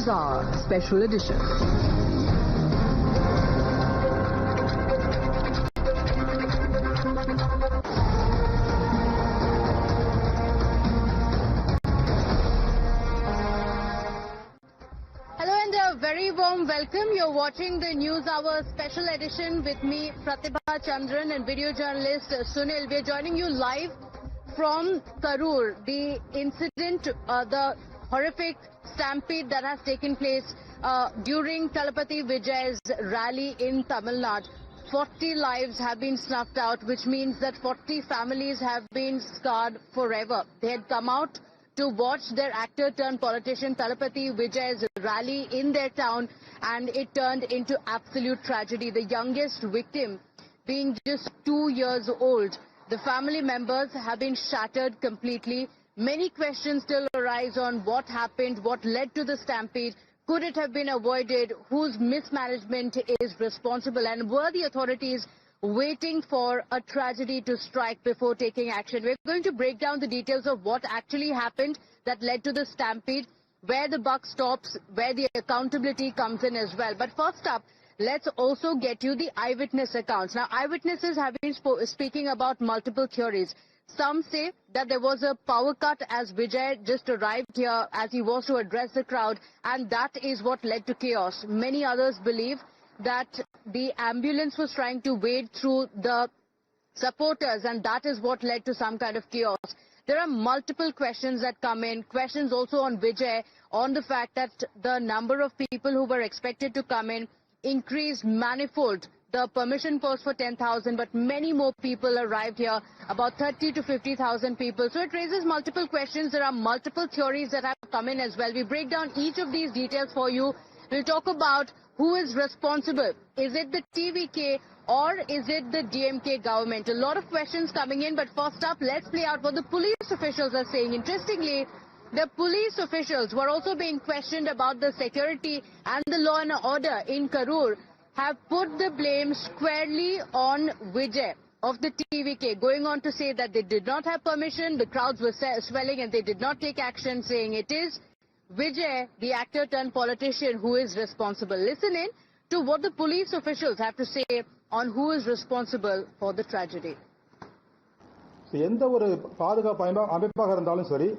News Hour Special Edition. Very warm welcome. You're watching the News Hour Special Edition with me, Pratibha Chandran, and video journalist Sunil. We're joining you live from Karur, the incident, the horrific stampede that has taken place during Talapati Vijay's rally in Tamil Nadu. 40 lives have been snuffed out, which means that 40 families have been scarred forever. They had come out to watch their actor-turned-politician Talapati Vijay's rally in their town, and it turned into absolute tragedy. The youngest victim being just 2 years old. The family members have been shattered completely. Many questions still arise on what happened, what led to the stampede. Could it have been avoided? Whose mismanagement is responsible? And were the authorities waiting for a tragedy to strike before taking action? We're going to break down the details of what actually happened that led to the stampede, where the buck stops, where the accountability comes in as well. But first up, let's also get you the eyewitness accounts. Now, eyewitnesses have been speaking about multiple theories. Some say that there was a power cut as Vijay just arrived here as he was to address the crowd, and that is what led to chaos. Many others believe that the ambulance was trying to wade through the supporters, and that is what led to some kind of chaos. There are multiple questions that come in, questions also on Vijay, on the fact that the number of people who were expected to come in increased manifold. The permission was for 10,000, but many more people arrived here, about 30 to 50,000 people. So it raises multiple questions. There are multiple theories that have come in as well. We break down each of these details for you. We'll talk about who is responsible. Is it the TVK or is it the DMK government? A lot of questions coming in, but first up, let's play out what the police officials are saying. Interestingly, the police officials were also being questioned about the security and the law and order in Karur, have put the blame squarely on Vijay of the TVK, going on to say that they did not have permission, the crowds were swelling and they did not take action, saying it is Vijay, the actor-turned-politician, who is responsible. Listen in to what the police officials have to say on who is responsible for the tragedy. எந்த ஒரு பாதுகாப்பு அமைப்பாக இருந்தாலும் சரி,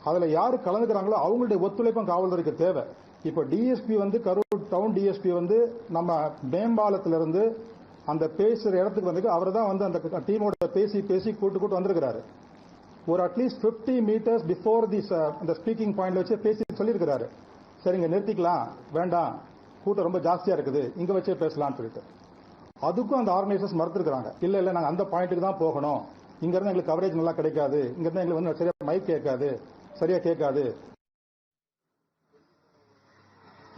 அதில் யார் கலந்துக்கிறாங்களோ அவங்களுடைய ஒத்துழைப்பும் காவல்துறைக்கு தேவை. இப்போ டிஎஸ்பி வந்து கரூர் டவுன் டிஎஸ்பி வந்து நம்ம மேம்பாலத்திலிருந்து அந்த பேசுகிற இடத்துக்கு வந்து அவர் தான் வந்து அந்த டீமோட பேசி கூட்டு வந்திருக்கிறாரு. ஒரு அட்லீஸ்ட் 50 meters பிஃபோர் இந்த ஸ்பீக்கிங் பாயிண்ட்ல வச்சு பேசி சொல்லியிருக்கிறாரு. சரிங்க, நிறுத்திக்கலாம், வேண்டாம், கூட்டம் ரொம்ப ஜாஸ்தியா இருக்குது, இங்க வச்சே பேசலாம்னு சொல்லிட்டு. அதுக்கும் அந்த ஆர்கனைசர்ஸ் மறுத்திருக்கிறாங்க. இல்ல நாங்க அந்த பாயிண்ட்டுக்கு தான் போகணும், இங்க இருந்து எங்களுக்கு கவரேஜ் நல்லா கிடைக்காது, இங்க இருந்து எங்களுக்கு வந்து சரியா மைக் கேட்காது, சரியா கேட்காது.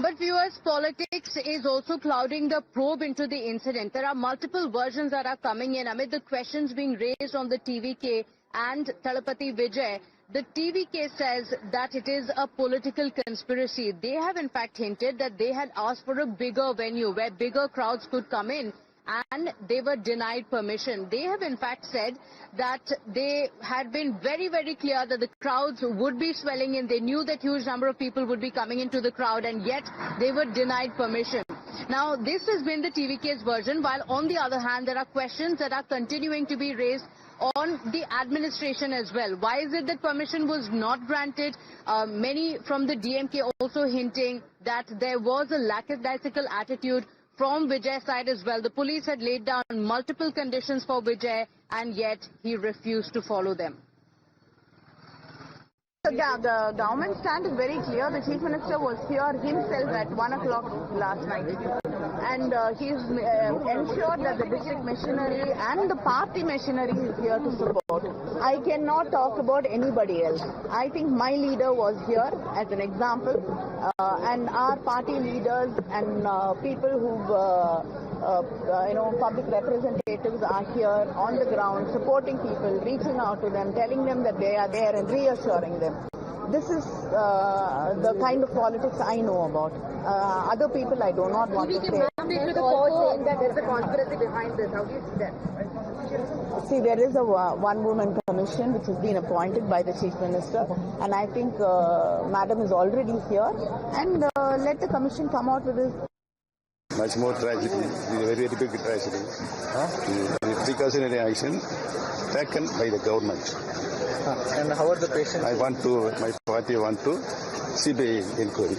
But viewers, politics is also clouding the probe into the incident. There are multiple versions that are coming in amid the questions being raised on the TVK and Talapati Vijay. The TVK says that it is a political conspiracy. They have in fact hinted that they had asked for a bigger venue where bigger crowds could come in, and they were denied permission. They have in fact said that they had been very, very clear that the crowds would be swelling in. They knew that huge number of people would be coming into the crowd, and yet they were denied permission. Now, this has been the TVK's version, while on the other hand, there are questions that are continuing to be raised on the administration as well. Why is it that permission was not granted? Many from the DMK also hinting that there was a lackadaisical attitude from Vijay's side as well. The police had laid down multiple conditions for Vijay, and yet he refused to follow them. Yeah, the government stand is very clear. The Chief Minister was here himself at 1 o'clock last night, and he's ensured that the district machinery and the party machinery is here to support. I cannot talk about anybody else. I think my leader was here as an example, and our party leaders and people who've public representatives are here on the ground, supporting people, reaching out to them, telling them that they are there and reassuring them. This is the kind of politics I know about. Other people I do not want to say. That there's a conspiracy behind this. How do you see that? See, there is a one-woman commission which has been appointed by the Chief Minister, and I think Madam is already here, and let the commission come out with his. Much more tragedy, a very, very big tragedy. The precautionary action taken by the government. And how are the patients? My party want to CBI inquiry.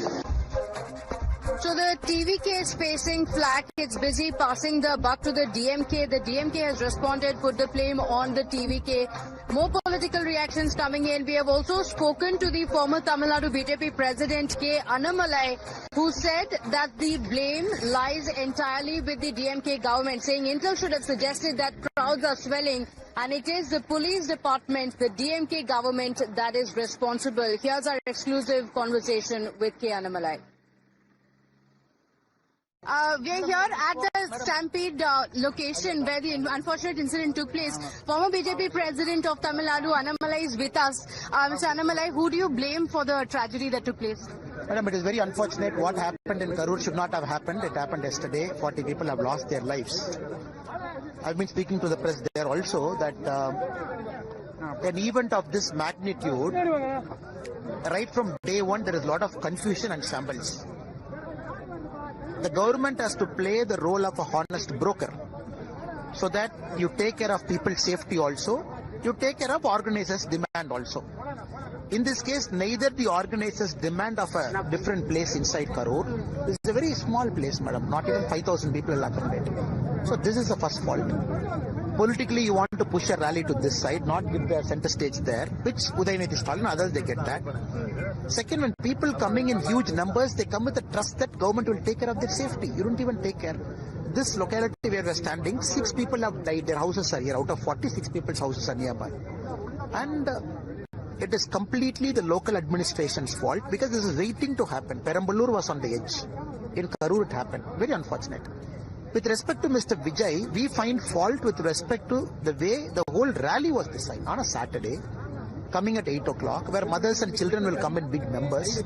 So the TV case facing flack, it's busy passing the buck to the DMK. The DMK has responded, put the blame on the TVK. More political reactions coming in. We have also spoken to the former Tamil Nadu BJP president K. Annamalai, who said that the blame lies entirely with the DMK government, saying Intel should have suggested that crowds are swelling and it is the police department, the DMK government, that is responsible. Here's our exclusive conversation with K. Annamalai. We are here at the Stampede location where the unfortunate incident took place. Former BJP president of Tamil Nadu, Annamalai, is with us. Mr. Annamalai, who do you blame for the tragedy that took place? Madam, it is very unfortunate. What happened in Karur should not have happened. It happened yesterday. 40 people have lost their lives. I've been speaking to the press there also that an event of this magnitude, right from day one, there is a lot of confusion and shambles. The government has to play the role of a honest broker so that you take care of people's safety also, you take care of organizers' demand also. In this case, neither the organizers' demand of a different place inside Karur. This is a very small place, madam. Not even 5,000 people will accommodate. So this is the first fault. Politically, you want to push a rally to this side, not give the center stage there, which Udayanidhi Stalin, others, they get that. Second, when people coming in huge numbers, they come with the trust that government will take care of their safety. You don't even take care. This locality where we are standing, 6 people have died. Their houses are here. Out of 46 people's houses are nearby. And it is completely the local administration's fault because this is waiting to happen. Perambalur was on the edge. In Karur it happened. Very unfortunate. With respect to Mr. Vijay, we find fault with respect to the way the whole rally was designed on a Saturday, coming at 8 o'clock, where mothers and children will come in big numbers.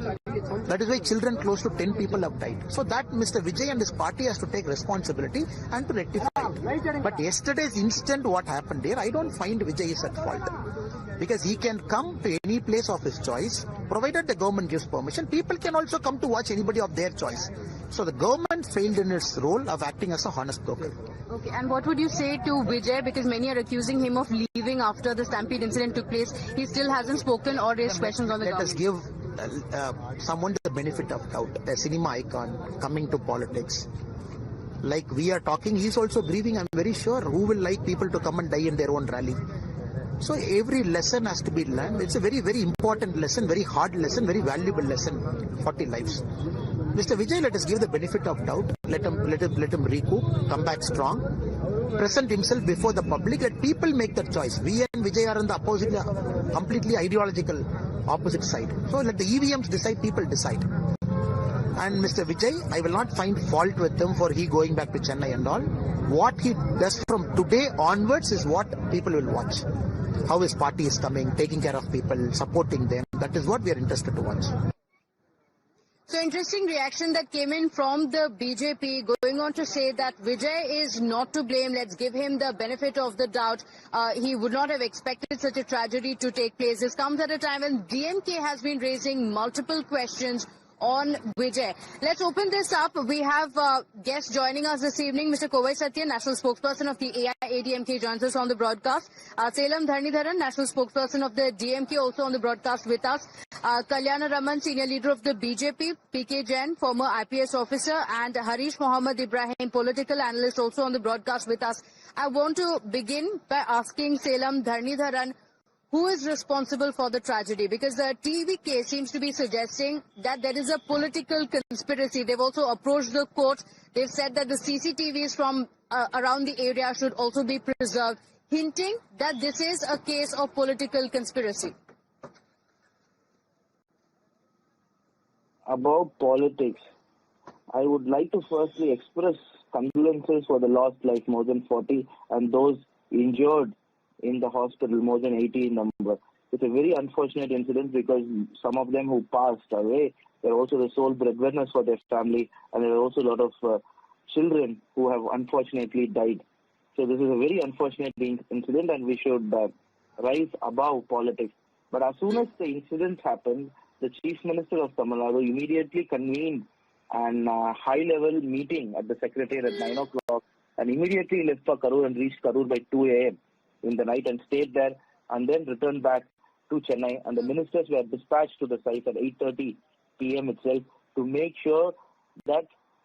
That is why children close to 10 people have died. So that Mr. Vijay and his party has to take responsibility and to rectify it. But yesterday's incident, what happened there, I don't find Vijay is at fault. Because he can come to any place of his choice, provided the government gives permission. People can also come to watch anybody of their choice. So the government failed in its role of acting as a honest broker. Okay, and what would you say to Vijay? Because many are accusing him of leaving after the Stampede incident took place. He still hasn't spoken or raised questions on the government. Let us give someone the benefit of doubt. A cinema icon coming to politics. Like we are talking, he is also grieving. I'm very sure. Who will like people to come and die in their own rally? So every lesson has to be learned. It's a very, very important lesson, very hard lesson, very valuable lesson. 40 lives. Mr. Vijay, let us give the benefit of doubt. Let him recoup, come back strong, present himself before the public. Let people make that choice. We and Vijay are on the opposite, completely ideological opposite side. So let the EVMs decide, people decide. And Mr. Vijay, I will not find fault with him for he going back to Chennai and all. What he does from today onwards is what people will watch. How his party is coming, taking care of people, supporting them. That is what we are interested to watch. So interesting reaction that came in from the BJP, going on to say that Vijay is not to blame. Let's give him the benefit of the doubt. He would not have expected such a tragedy to take place. This comes at a time when DMK has been raising multiple questions on Vijay. Let's open this up. We have guests joining us this evening. Mr. Kovai Satya, National Spokesperson of the AIADMK, joins us on the broadcast. Selam Dharnidharan, National Spokesperson of the DMK, also on the broadcast with us. Kalyana Raman, Senior Leader of the BJP, PK Jain, former IPS officer, and Harish Mohammed Ibrahim, Political Analyst, also on the broadcast with us. I want to begin by asking Selam Dharnidharan, who is responsible for the tragedy? Because the TV case seems to be suggesting that there is a political conspiracy. They've also approached the court. They've said that the CCTVs from around the area should also be preserved, hinting that this is a case of political conspiracy. About politics, I would like to firstly express condolences for the lost life, more than 40, and those injured in the hospital, more than 80 in number. It's a very unfortunate incident because some of them who passed away, they're also the sole breadwinners for their family, and there are also a lot of children who have unfortunately died. So this is a very unfortunate incident, and we should rise above politics. But as soon as the incident happened, the Chief Minister of Tamil Nadu immediately convened an high-level meeting at the Secretariat at 9 o'clock and immediately left for Karur and reached Karur by 2 a.m. in the night and stayed there and then returned back to Chennai. And the ministers were dispatched to the site at 8:30 p.m. itself to make sure that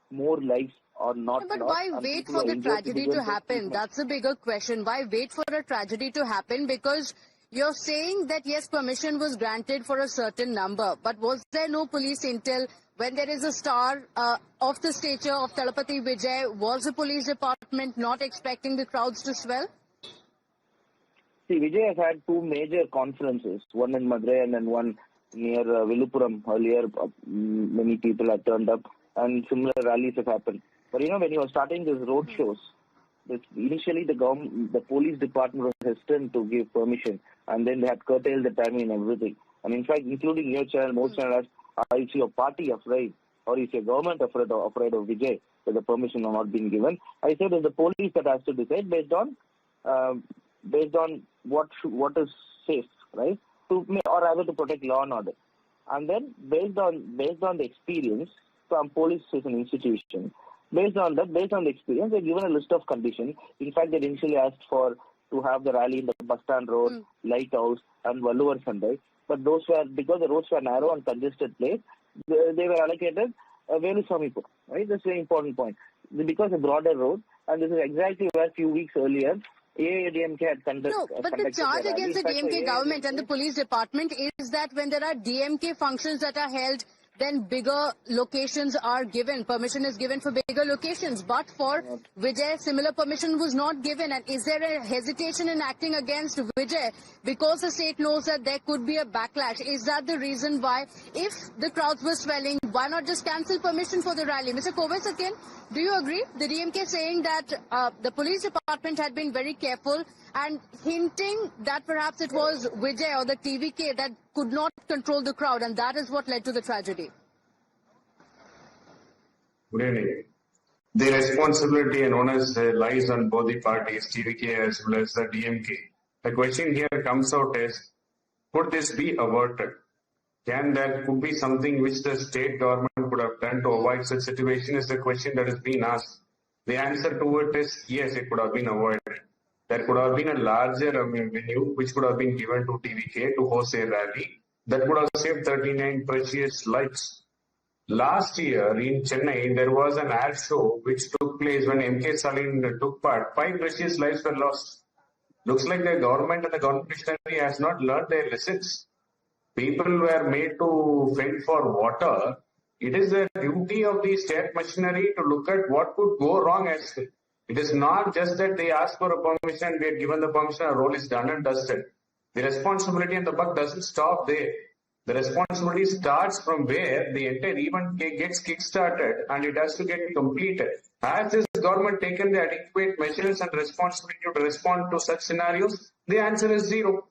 more lives are not lost. But why wait for the tragedy to happen? That's a bigger question. Why wait for a tragedy to happen? Because you're saying that, yes, permission was granted for a certain number. But was there no police intel? When there is a star of the stature of Talapati Vijay, was the police department not expecting the crowds to swell? See, Vijay has had two major conferences, one in Madurai and then one near Viluppuram. Earlier, many people had turned up and similar rallies have happened. But when he was starting these road shows, initially the police department was hesitant to give permission, and then they had curtailed the timing and everything. And in fact, including your channel, most channels asked, is your party afraid or is your government afraid of Vijay that the permission has not been given? I said it's the police that has to decide based on what is safe, right? Or rather to protect law and order. And then based on the experience, from police is an institution. Based on the experience, they're given a list of conditions. In fact, they initially asked to have the rally in the bus stand road, Lighthouse, and Valluvar Sandai. But because the roads were narrow and congested place, they were allocated Veluswamipur. Right, that's a very important point. Because a broader road, and this is exactly where a few weeks earlier AIADMK had conducted. No, but the charge against the DMK government and the police department is that when there are DMK functions that are held, then bigger locations are given. Permission is given for bigger locations. But for Vijay, similar permission was not given. And is there a hesitation in acting against Vijay because the state knows that there could be a backlash? Is that the reason why, if the crowds were swelling, why not just cancel permission for the rally? Mr. Kovasakin, do you agree? The DMK saying that the police department had been very careful and hinting that perhaps it was Vijay or the TVK that could not control the crowd, and that is what led to the tragedy. Good evening. The responsibility and onus lies on both the parties, TVK as well as the DMK. The question here comes out is, could this be averted? Could be something which the state government could have done to avoid such situation is the question that is being asked. The answer to it is yes, it could have been avoided. There could have been a larger venue which could have been given to TVK to host a rally that would have saved 39 precious lives. Last year in Chennai, there was an air show which took place when MK Stalin took part. 5 precious lives were lost. Looks like the government and the government machinery has not learned their lessons. People were made to fend for water. It is the duty of the state machinery to look at what could go wrong as well. It is not just that they ask for a permission, we are given the permission, our role is done and dusted. The responsibility and the buck doesn't stop there. The responsibility starts from where the entire event gets kick-started and it has to get completed. Has this government taken the adequate measures and responsibility to respond to such scenarios? The answer is zero.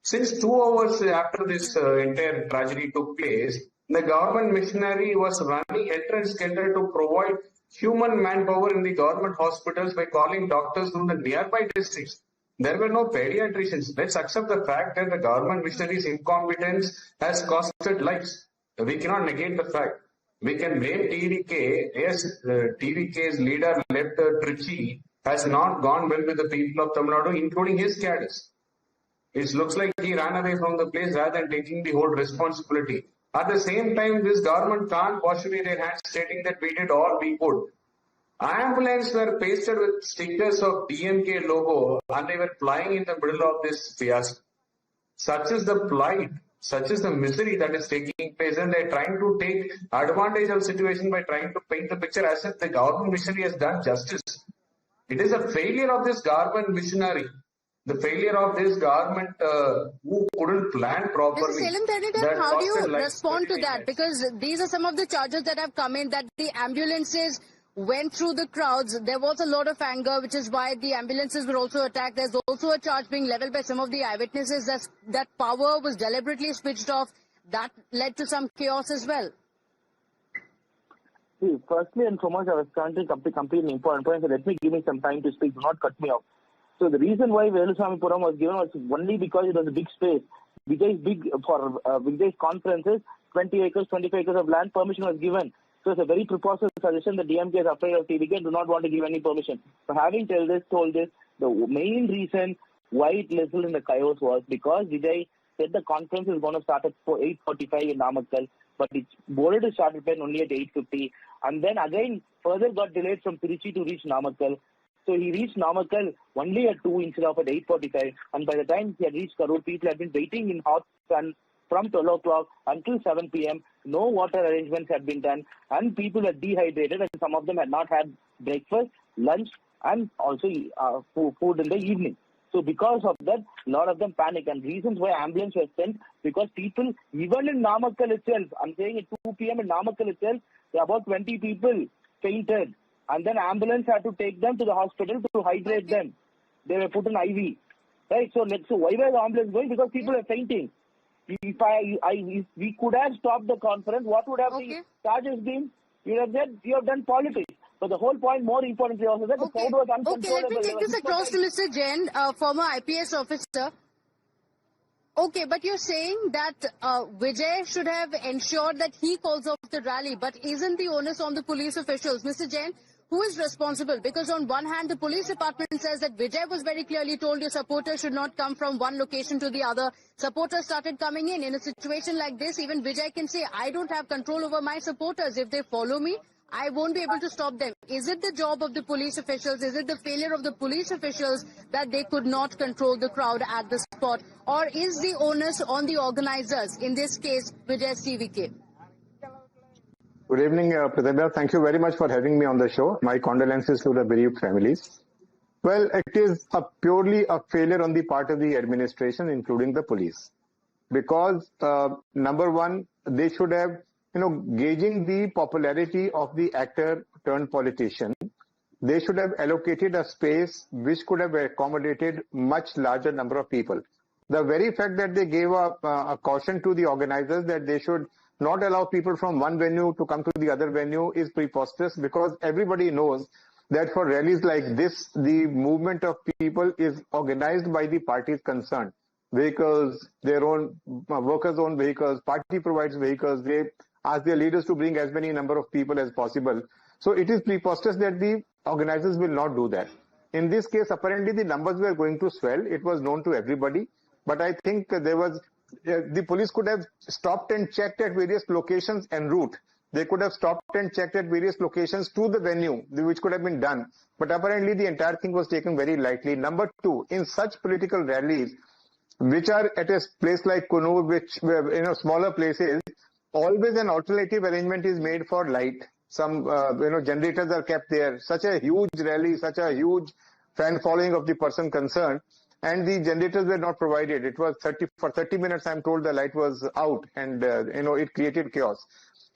Since 2 hours after this entire tragedy took place, the government machinery was running helter-skelter to provide human manpower in the government hospitals by calling doctors from the nearby districts. There were no pediatricians. Let's accept the fact that the government machinery's incompetence has costed lives. We cannot negate the fact. We can blame TVK. Yes, TVK's leader left Trichy has not gone well with the people of Tamil Nadu, including his cadres. It looks like he ran away from the place rather than taking the whole responsibility. At the same time, this government can't wash away their hands stating that we did all we could. Ambulances were pasted with stickers of DMK logo and they were flying in the middle of this fiasco. Such is the plight, such is the misery that is taking place, and they're trying to take advantage of the situation by trying to paint the picture as if the government machinery has done justice. It is a failure of this government machinery. The failure of this government who couldn't plan properly. Mr. Stalin-led, how do you respond to that? Because these are some of the charges that have come in, that the ambulances went through the crowds. There was a lot of anger, which is why the ambulances were also attacked. There's also a charge being leveled by some of the eyewitnesses that power was deliberately switched off. That led to some chaos as well. See, firstly and foremost, I was trying to complete an important point, so let me give me some time to speak. Do not cut me off. So the reason why Velusamipuram was given was only because it was a big space. Vijay's conferences, 20 acres, 25 acres of land, permission was given. So it's a very preposterous suggestion that DMK is afraid of TVK and do not want to give any permission. So having told this, the main reason why it listened in the chaos was because Vijay said the conference is going to start at 8:45 in Namakkal, but it's boarded to start only at 8:50, and then again further got delayed from Trichy to reach Namakkal. So he reached Namakkal only at 2 instead of at 8:45, and by the time he had reached Karur, people had been waiting in hot sun from 12 o'clock until 7 p.m. No water arrangements had been done, and people were dehydrated, and some of them had not had breakfast, lunch, and also food in the evening. So because of that, a lot of them panicked, and reasons why ambulance was sent, because people, even in Namakkal itself, I'm saying at 2 p.m. in Namakkal itself, about 20 people fainted, and then ambulance had to take them to the hospital to hydrate them. They were put in IV. Right? So why was the ambulance going? Because people were fainting. If we could have stopped the conference, what would have the charges been? You have said you have done politics. But the whole point, more importantly, also that the crowd was uncontrollable. Okay, let me take this across to Mr. Jain, former IPS officer. Okay, but you're saying that Vijay should have ensured that he calls off the rally, but isn't the onus on the police officials? Mr. Jain, who is responsible? Because on one hand, the police department says that Vijay was very clearly told your supporters should not come from one location to the other. Supporters started coming in. In a situation like this, even Vijay can say, I don't have control over my supporters. If they follow me, I won't be able to stop them. Is it the job of the police officials? Is it the failure of the police officials that they could not control the crowd at the spot? Or is the onus on the organizers, in this case, Vijay's TVK? Good evening, Pratibha. Thank you very much for having me on the show. My condolences to the bereaved families. Well, it is purely a failure on the part of the administration, including the police. Because, number one, they should have, gauging the popularity of the actor turned politician, they should have allocated a space which could have accommodated much larger number of people. The very fact that they gave a caution to the organizers that they should not allow people from one venue to come to the other venue is preposterous, because everybody knows that for rallies like this, the movement of people is organized by the parties concerned. Vehicles, their own workers' own vehicles, party provides vehicles, they ask their leaders to bring as many number of people as possible. So it is preposterous that the organizers will not do that. In this case, apparently the numbers were going to swell. It was known to everybody. But I think the police could have stopped and checked at various locations en route. They could have stopped and checked at various locations to the venue, which could have been done. But apparently the entire thing was taken very lightly. Number two, in such political rallies, which are at a place like Kunur, which smaller places, always an alternative arrangement is made for light. Some generators are kept there. Such a huge rally, such a huge fan following of the person concerned, and the generators were not provided. It was for 30 minutes. I'm told the light was out, and it created chaos.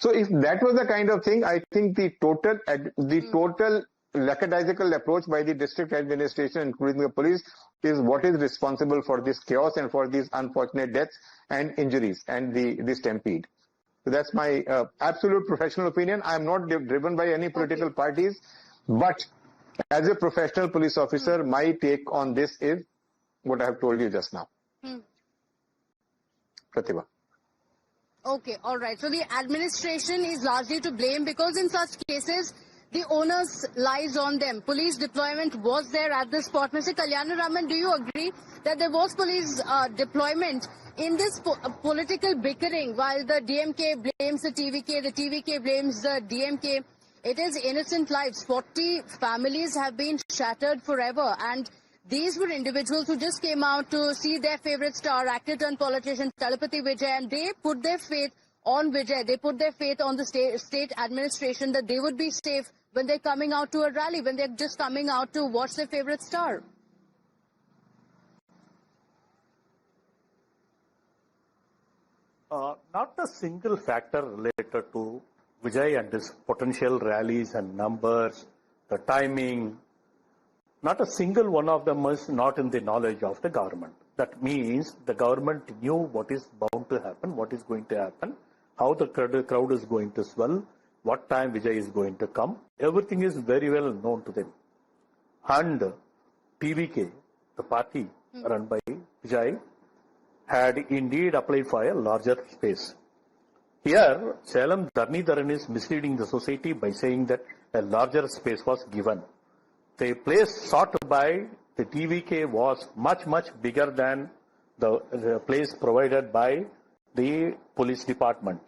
So if that was the kind of thing, I think the total lackadaisical approach by the district administration, including the police, is what is responsible for this chaos and for these unfortunate deaths and injuries and the stampede. So that's my absolute professional opinion. I am not driven by any political parties, but as a professional police officer, my take on this is what I have told you just now. Pratibha. Okay, all right. So the administration is largely to blame, because in such cases, the onus lies on them. Police deployment was there at the spot. Mr. Kalyanaraman, do you agree that there was police deployment in this political bickering? While the DMK blames the TVK blames the DMK, it is innocent lives. 40 families have been shattered forever, and these were individuals who just came out to see their favorite star, actor turned politician, Talapati Vijay, and they put their faith on Vijay. They put their faith on the state administration that they would be safe when they're coming out to a rally, when they're just coming out to watch their favorite star. Not a single factor related to Vijay and his potential rallies and numbers, the timing. Not a single one of them is not in the knowledge of the government. That means the government knew what is bound to happen, what is going to happen, how the crowd is going to swell, what time Vijay is going to come. Everything is very well known to them. And TVK the party run by Vijay, had indeed applied for a larger space. Here, Salem Dharnidharan is misleading the society by saying that a larger space was given. The place sought by the TVK was much, much bigger than the place provided by the police department.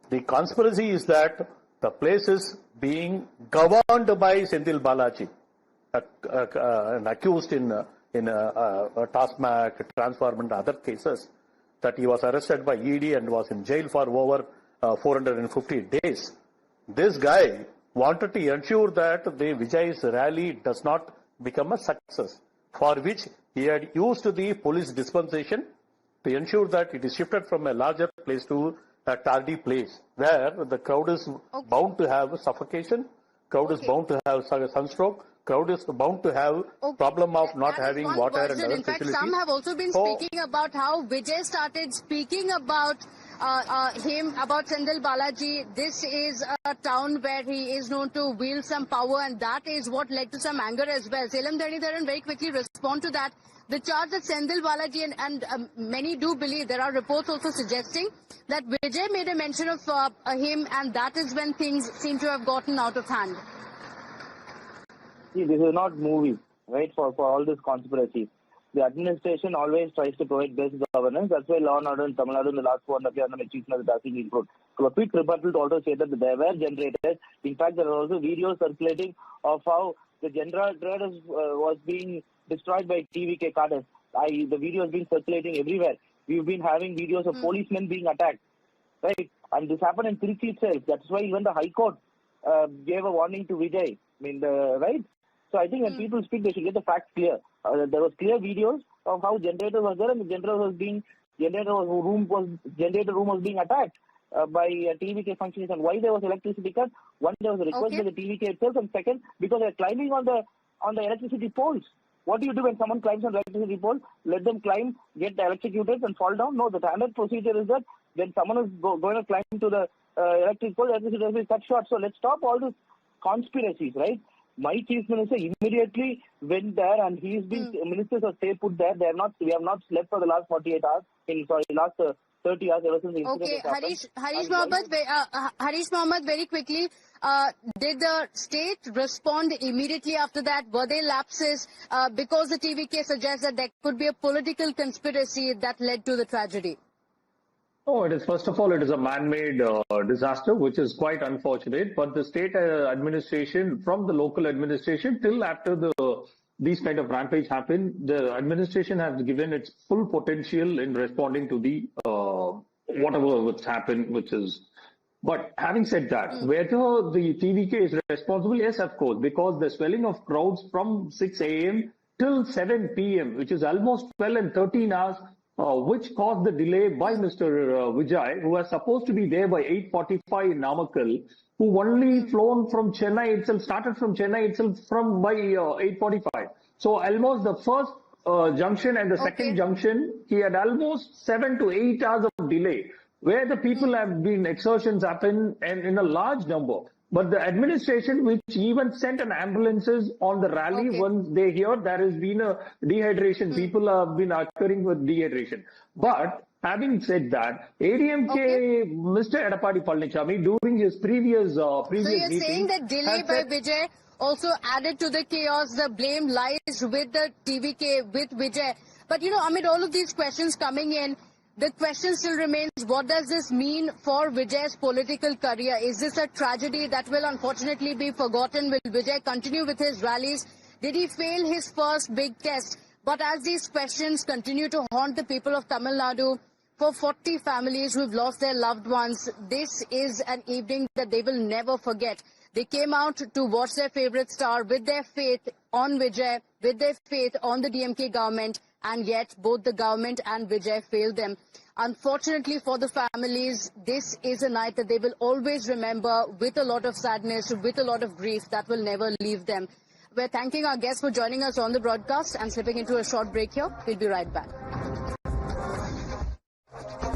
The conspiracy is that the place is being governed by Senthil Balaji, an accused in Tasmac, Transform and other cases, that he was arrested by ED and was in jail for over 450 days. This guy wanted to ensure that the Vijay's rally does not become a success, for which he had used the police dispensation to ensure that it is shifted from a larger place to a tardy place, where the crowd is bound to have suffocation, crowd is bound to have sunstroke, crowd is bound to have problem of not having water and other In fact, facilities. some have also been speaking about how Vijay started speaking about him, about Senthil Balaji. This is a town where he is known to wield some power, and that is what led to some anger as well. Salem Dharnidharan very quickly respond to that. The charge that Senthil Balaji and many do believe, there are reports also suggesting that Vijay made a mention of him, and that is when things seem to have gotten out of hand. See, this is not movie, right, for all this conspiracy. The administration always tries to provide best governance. That's why law and order in Tamil Nadu in the last 4.5 years, the chief minister has been improved. So a quick rebuttal to also say that there were generators. In fact, there are also videos circulating of how the generators was being destroyed by TVK cadres. The video has been circulating everywhere. We've been having videos of policemen being attacked, right? And this happened in Trichy itself. That's why even the High Court gave a warning to Vijay. Right? So I think when people speak, they should get the facts clear. There was clear videos of how generator was there, and the generator room was being attacked by TVK functionaries. And why there was electricity cut? One, there was a request by the TVK itself, and second, because they're climbing on the electricity poles. What do you do when someone climbs on the electricity pole? Let them climb, get electrocuted, and fall down? No, the standard procedure is that when someone is going to climb to the electric pole, electricity will be cut short. So let's stop all these conspiracies, right? My chief minister immediately went there, and he's been ministers are stay put there. We have not slept for the last 48 hours. Last 30 hours ever since the incident happened. Harish Mohammed, very quickly, did the state respond immediately after that? Were there lapses? Because the TVK suggests that there could be a political conspiracy that led to the tragedy. Oh, first of all, it is a man-made disaster, which is quite unfortunate. But the state administration, from the local administration till after these kind of rampage happen, the administration has given its full potential in responding to the whatever what's happened, which is. But having said that, whether the TVK is responsible, yes, of course, because the swelling of crowds from 6 a.m. till 7 p.m., which is almost 12 and 13 hours, which caused the delay by Mr. Vijay, who was supposed to be there by 8:45 in Namakkal, who only flown from Chennai itself, started from Chennai itself by 8:45. So almost the first junction and the second junction, he had almost 7 to 8 hours of delay, where the people have been exertions happen and in a large number. But the administration, which even sent an ambulances on the rally, once they hear there has been a dehydration, people have been occurring with dehydration. But having said that, ADMK, Mr. Edappadi Palanichami, during his previous So you're meeting, saying that delay by Vijay also added to the chaos, the blame lies with the TVK, with Vijay. But amid all of these questions coming in, the question still remains, what does this mean for Vijay's political career? Is this a tragedy that will unfortunately be forgotten? Will Vijay continue with his rallies? Did he fail his first big test? But as these questions continue to haunt the people of Tamil Nadu, for 40 families who've lost their loved ones, this is an evening that they will never forget. They came out to watch their favorite star with their faith on Vijay, with their faith on the DMK government, and yet both the government and Vijay failed them. Unfortunately for the families, this is a night that they will always remember with a lot of sadness, with a lot of grief that will never leave them. We're thanking our guests for joining us on the broadcast and slipping into a short break here. We'll be right back.